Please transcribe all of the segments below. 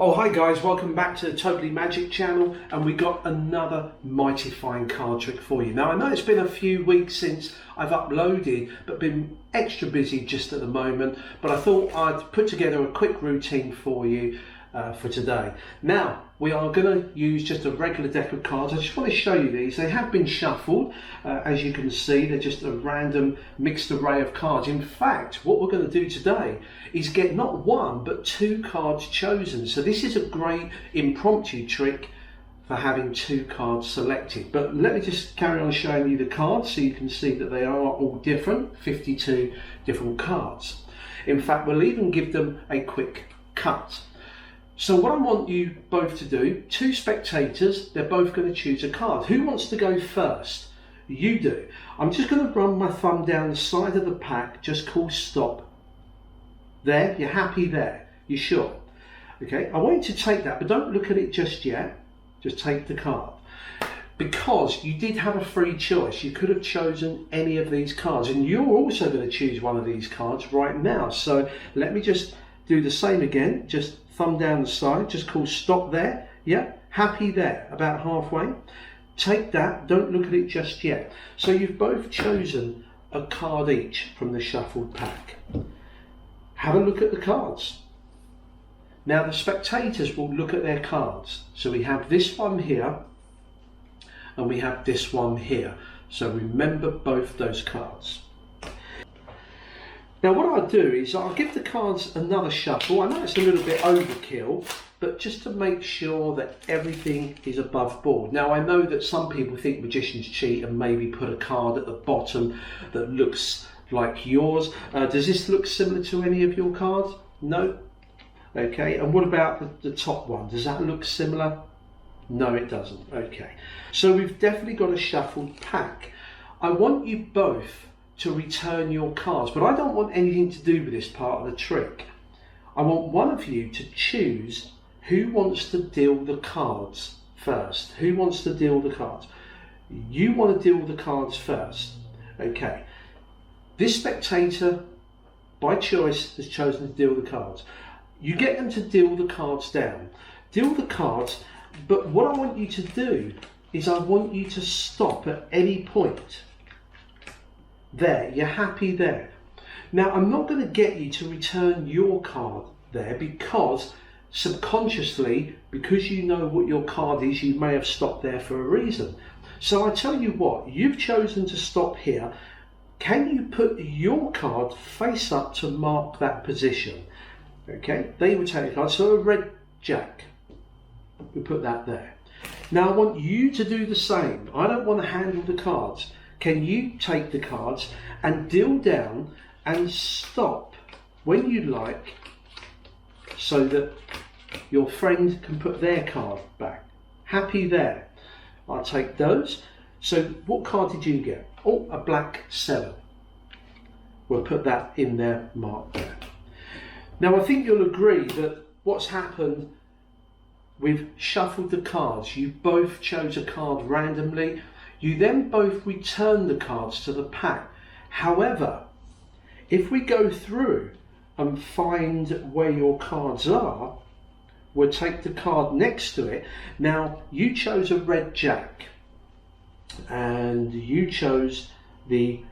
Oh, hi guys, welcome back to the Totally Magic channel, and we got another mighty fine card trick for you. Now I know it's been a few weeks since I've uploaded, but been extra busy just at the moment, but I thought I'd put together a quick routine for you for today. Now we are going to use just a regular deck of cards. I just want to show you these. They have been shuffled, as you can see. They're just a random mixed array of cards. In fact, what we're going to do today is get not one but two cards chosen. So this is a great impromptu trick for having two cards selected. But let me just carry on showing you the cards so you can see that they are all different, 52 different cards. In fact, we'll even give them a quick cut. So what I want you both to do, two spectators, they're both going to choose a card. Who wants to go first? You do. I'm just going to run my thumb down the side of the pack, just call stop. There, you're happy there? You sure? Okay, I want you to take that, but don't look at it just yet. Just take the card. Because you did have a free choice. You could have chosen any of these cards, and you're also going to choose one of these cards right now. So let me just do the same again. Just thumb down the side, just call stop there. Yeah, happy there, about halfway. Take that, don't look at it just yet. So you've both chosen a card each from the shuffled pack. Have a look at the cards. Now the spectators will look at their cards. So we have this one here and we have this one here. So remember both those cards. Now what I'll do is I'll give the cards another shuffle. I know it's a little bit overkill, but just to make sure that everything is above board. Now I know that some people think magicians cheat and maybe put a card at the bottom that looks like yours. Does this look similar to any of your cards? No? Okay, and what about the top one? Does that look similar? No, it doesn't. Okay, so we've definitely got a shuffled pack. I want you both to return your cards, but I don't want anything to do with this part of the trick. I want one of you to choose who wants to deal the cards first. Who wants to deal the cards? You want to deal the cards first. Okay. This spectator, by choice, has chosen to deal the cards. You get them to deal the cards down. Deal the cards, but what I want you to do is I want you to stop at any point. There, you're happy there. Now I'm not going to get you to return your card there because subconsciously, because you know what your card is, you may have stopped there for a reason. So I tell you what, you've chosen to stop here. Can you put your card face up to mark that position? Okay, they will take the card. So a red jack, we put that there. Now I want you to do the same. I don't want to handle the cards. Can you take the cards and deal down and stop when you like so that your friend can put their card back? Happy there? I'll take those. So what card did you get? Oh, a black 7. We'll put that in there, mark there. Now I think you'll agree that what's happened, we've shuffled the cards. You both chose a card randomly. You then both return the cards to the pack. However, if we go through and find where your cards are, we'll take the card next to it. Now, you chose a red jack and you chose the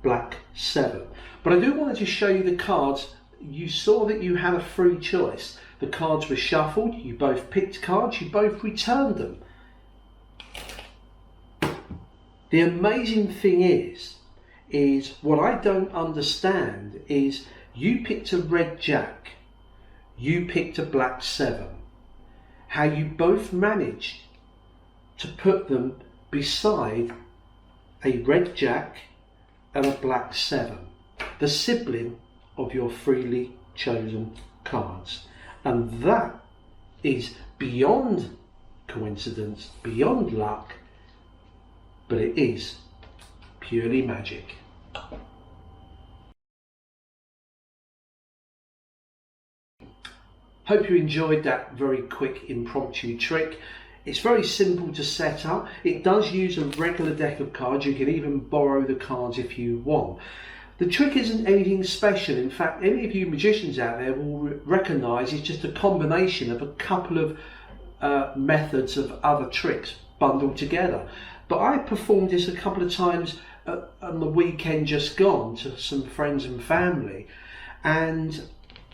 black 7. But I do want to just show you the cards. You saw that you had a free choice. The cards were shuffled, you both picked cards, you both returned them. The amazing thing is what I don't understand is you picked a red jack, you picked a black 7. How you both managed to put them beside a red jack and a black 7, the sibling of your freely chosen cards. And that is beyond coincidence, beyond luck, but it is purely magic. Hope you enjoyed that very quick impromptu trick. It's very simple to set up. It does use a regular deck of cards. You can even borrow the cards if you want. The trick isn't anything special. In fact, any of you magicians out there will recognise it's just a combination of a couple of methods of other tricks bundled together. But I performed this a couple of times on the weekend just gone to some friends and family, and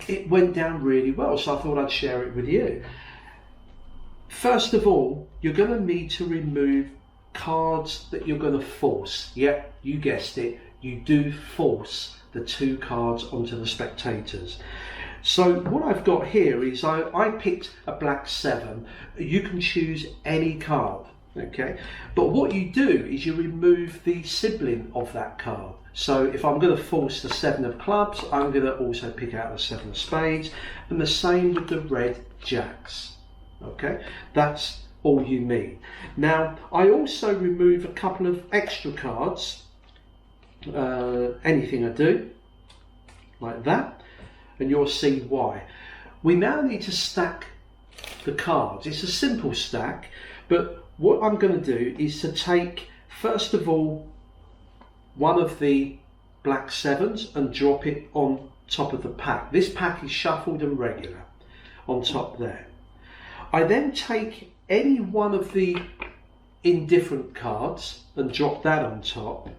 it went down really well, so I thought I'd share it with you. First of all, you're going to need to remove cards that you're going to force. Yeah, you guessed it, you do force the 2 cards onto the spectators. So what I've got here is I picked a black 7. You can choose any card, okay? But what you do is you remove the sibling of that card. So if I'm going to force the 7 of clubs, I'm going to also pick out the 7 of spades, and the same with the red jacks, okay? That's all you need. Now, I also remove a couple of extra cards, anything I do, like that, and you'll see why. We now need to stack the cards. It's a simple stack, but what I'm going to do is to take, first of all, one of the black 7s and drop it on top of the pack. This pack is shuffled and regular on top there. I then take any one of the indifferent cards and drop that on top.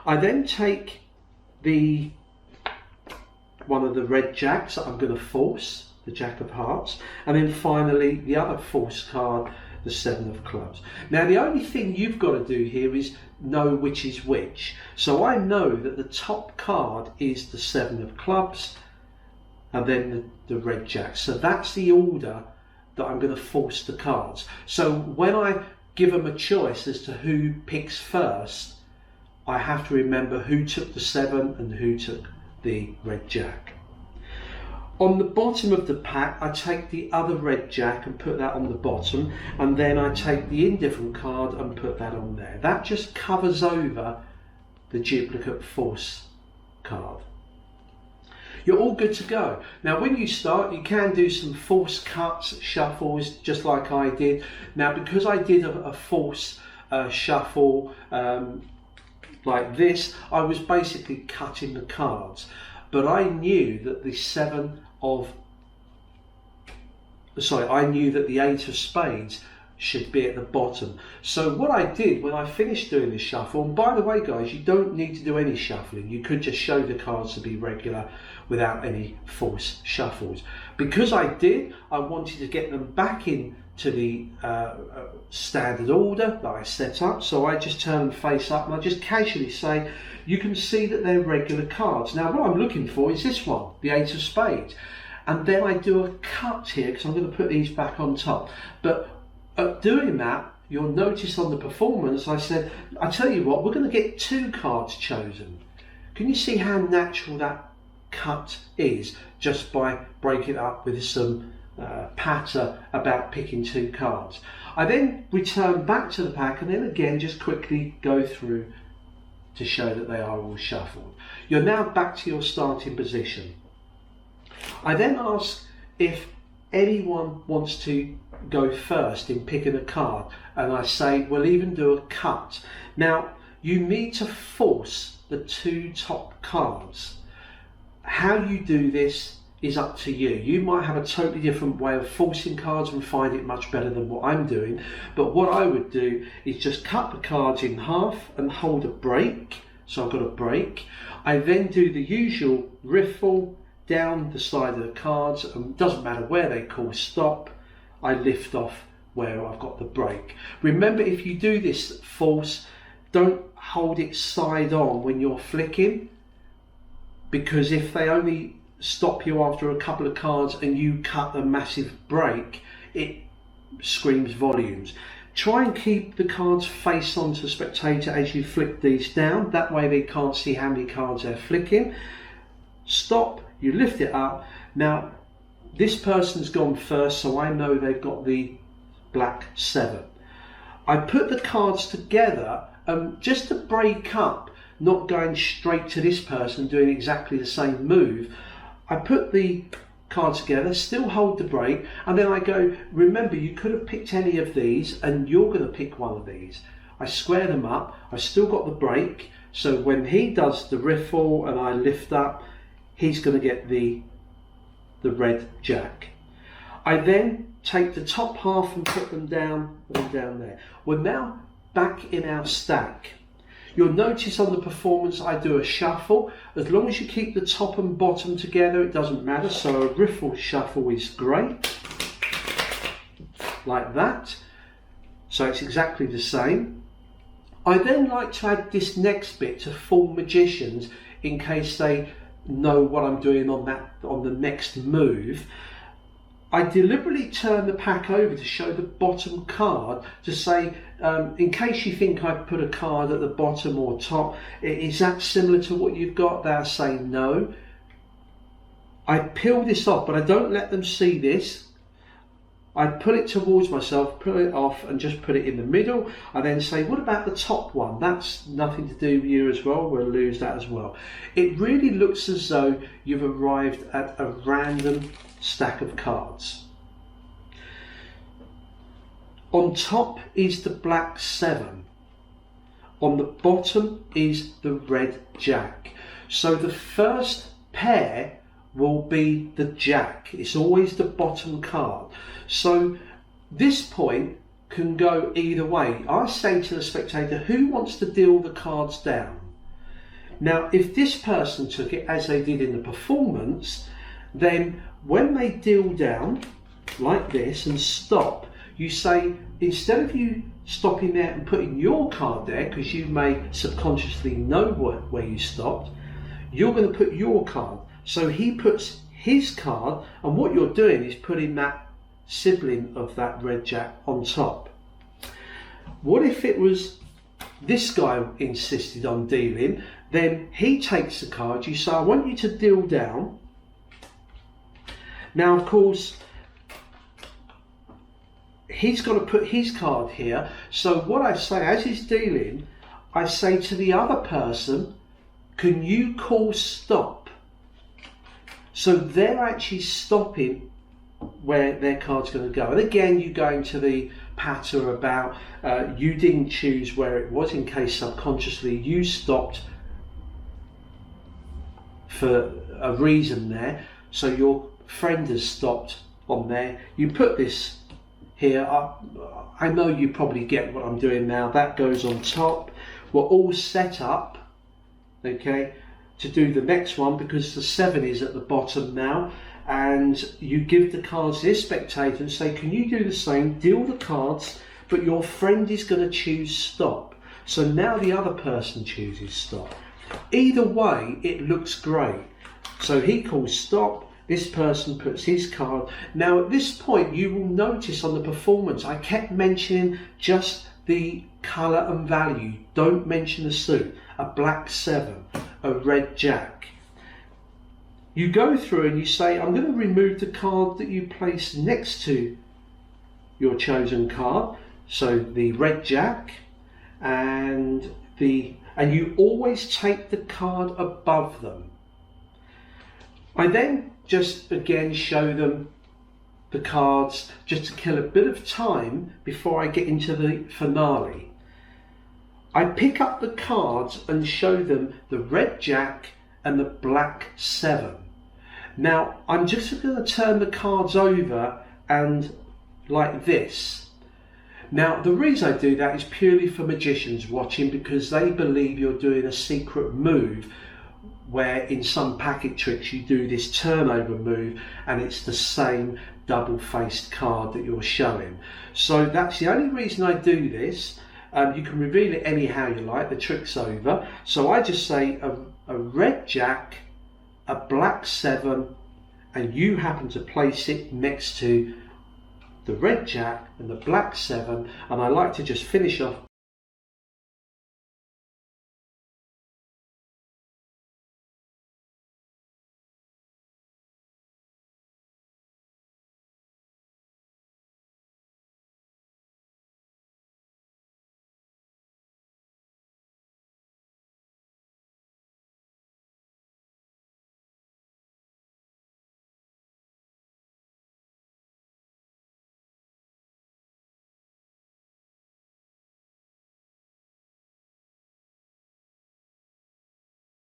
I then take one of the red jacks that I'm going to force, the jack of hearts, and then finally the other force card, the 7 of clubs. Now the only thing you've got to do here is know which is which. So I know that the top card is the 7 of clubs and then the red jack. So that's the order that I'm going to force the cards. So when I give them a choice as to who picks first, I have to remember who took the 7 and who took the red jack. On the bottom of the pack, I take the other red jack and put that on the bottom, and then I take the indifferent card and put that on there. That just covers over the duplicate force card. You're all good to go. Now when you start, you can do some force cuts, shuffles, just like I did. Now because I did a force shuffle like this, I was basically cutting the cards, but I knew that the 8 of spades should be at the bottom. So what I did when I finished doing this shuffle, and by the way guys, you don't need to do any shuffling, you could just show the cards to be regular without any force shuffles. Because I wanted to get them back in to the standard order that I set up, so I just turn them face up and I just casually say, you can see that they're regular cards. Now what I'm looking for is this one, the 8 of spades, and then I do a cut here because I'm going to put these back on top. But doing that, you'll notice on the performance I said, I tell you what, we're going to get 2 cards chosen. Can you see how natural that cut is just by breaking it up with some patter about picking 2 cards? I then return back to the pack and then again just quickly go through to show that they are all shuffled. You're now back to your starting position. I then ask if anyone wants to go first in picking a card, and I say we'll even do a cut. Now you need to force the 2 top cards. How you do this is up to you. You might have a totally different way of forcing cards and find it much better than what I'm doing, but what I would do is just cut the cards in half and hold a break. So I've got a break. I then do the usual riffle down the side of the cards, and it doesn't matter where they call stop, I lift off where I've got the break. Remember, if you do this force, don't hold it side on when you're flicking, because if they only stop you after a couple of cards and you cut a massive break, it screams volumes. Try and keep the cards face onto the spectator as you flick these down, that way they can't see how many cards they're flicking. Stop, you lift it up. Now this person's gone first, so I know they've got the black 7. I put the cards together just to break up, not going straight to this person doing exactly the same move. I put the cards together, still hold the break, and then I go, remember you could have picked any of these and you're going to pick one of these. I square them up, I've still got the break, So when he does the riffle and I lift up, he's going to get the red jack. I then take the top half and put them down and down there. We're now back in our stack. You'll notice on the performance I do a shuffle. As long as you keep the top and bottom together, it doesn't matter. So a riffle shuffle is great, like that. So it's exactly the same. I then like to add this next bit to full magicians in case they know what I'm doing on the next move. I deliberately turn the pack over to show the bottom card to say, in case you think I've put a card at the bottom or top, is that similar to what you've got? They'll say no. I peel this off, but I don't let them see this. I pull it towards myself, pull it off and just put it in the middle. I then say, what about the top one? That's nothing to do with you as well. We'll lose that as well. It really looks as though you've arrived at a random stack of cards. On top is the black 7. On the bottom is the red jack. So the first pair will be the jack. It's always the bottom card. So this point can go either way. I say to the spectator, who wants to deal the cards down? Now, if this person took it as they did in the performance, then when they deal down like this and stop, you say, instead of you stopping there and putting your card there, because you may subconsciously know where you stopped, you're going to put your card. So he puts his card, and what you're doing is putting that sibling of that red jack on top. What if it was this guy insisted on dealing? Then he takes the card. You say, I want you to deal down. Now, of course, he's got to put his card here. So what I say, as he's dealing, I say to the other person, can you call stop? So they're actually stopping where their card's going to go. And again, you go into the patter about you didn't choose where it was, in case subconsciously you stopped for a reason there. So your friend has stopped on there. You put this here. I know you probably get what I'm doing now. That goes on top. We're all set up, okay, to do the next one, because the 7 is at the bottom now, and you give the cards to this spectator and say, can you do the same, deal the cards, but your friend is going to choose stop. So now the other person chooses stop. Either way, it looks great. So he calls stop, this person puts his card. Now at this point, you will notice on the performance, I kept mentioning just the colour and value. Don't mention the suit. A black 7, a red jack. You go through and you say, I'm going to remove the card that you place next to your chosen card. So the red jack, and you always take the card above them. I then just again show them the cards just to kill a bit of time before I get into the finale. I pick up the cards and show them the red jack and the black 7. Now I'm just going to turn the cards over and like this. Now the reason I do that is purely for magicians watching, because they believe you're doing a secret move, where in some packet tricks you do this turnover move and it's the same double-faced card that you're showing. So that's the only reason I do this. You can reveal it anyhow you like, the trick's over. So I just say a red jack, a black 7, and you happen to place it next to the red jack and the black 7, and I like to just finish off